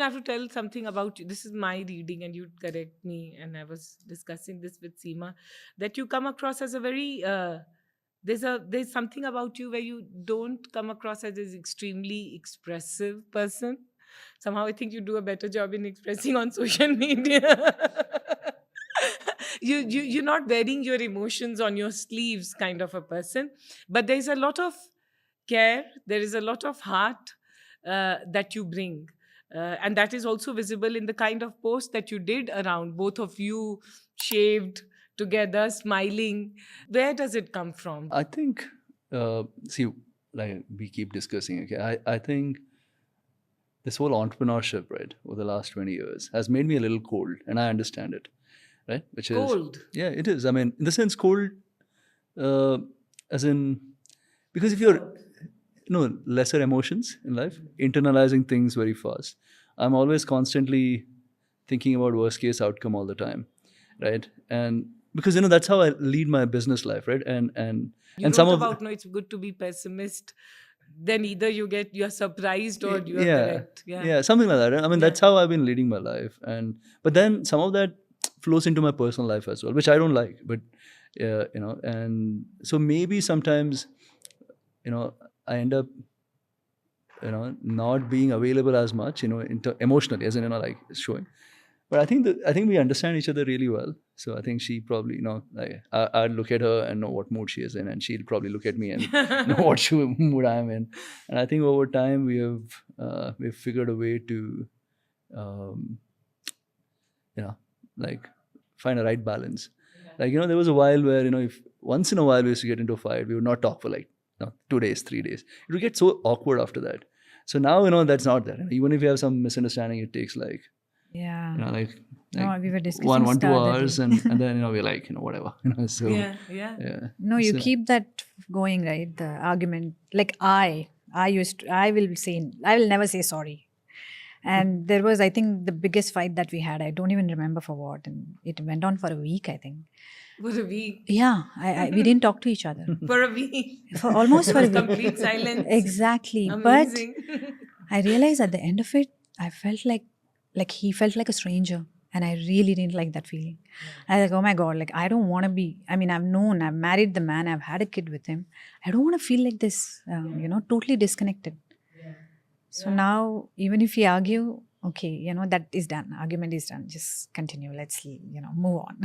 I have to tell something about you. This is my reading, and you'd correct me. And I was discussing this with Seema, that you come across as a very there's something about you where you don't come across as this extremely expressive person. Somehow, I think you do a better job in expressing on social media. You're not wearing your emotions on your sleeves, kind of a person. But there's a lot of care. There is a lot of heart that you bring. And that is also visible in the kind of post that you did around both of you shaved together, smiling. Where does it come from? I think, see, like we keep discussing, okay, I think this whole entrepreneurship, right, over the last 20 years has made me a little cold, and I understand it, right? Which is, Cold. yeah, it is. I mean, in the sense, cold, uh, as in, because if you're, lesser emotions in life, internalizing things very fast. I'm always constantly thinking about worst case outcome all the time, right? And because that's how I lead my business life, right? You And some wrote of about, no, it's good to be pessimist. Then either you're surprised or you are yeah, correct. Yeah. yeah, something like that. I mean, Yeah. that's how I've been leading my life, and but then some of that flows into my personal life as well, which I don't like, but and so maybe sometimes I end up not being available as much emotionally, as in like showing. But I think we understand each other really well. So I think she probably like I'd look at her and know what mood she is in, and she'll probably look at me and know what mood I'm in. And I think over time we've figured a way to um, like find a right balance. Like there was a while where if once in a while we used to get into a fight, we would not talk for like 2 days, 3 days. It would get so awkward after that. So now that's not there. Even if you have some misunderstanding, it takes like Yeah. like No, we were discussing 2 the other hours, day. and then we're like whatever. So Yeah. Yeah. yeah. No, you So, keep that going, right? The argument. Like I will never say sorry. And there was, I think, the biggest fight that we had. I don't even remember for what, and it went on for a week, I think. For a week. Yeah, we didn't talk to each other For a week. for almost for a week. Complete silence. Exactly. Amazing. But I realized at the end of it, I felt like he felt like a stranger, and I really didn't like that feeling. I was like, oh my god, like I don't want to be. I mean, I've married the man, I've had a kid with him. I don't want to feel like this, totally disconnected. So now, even if we argue, okay, that is done. Argument is done. Just continue. Let's, move on.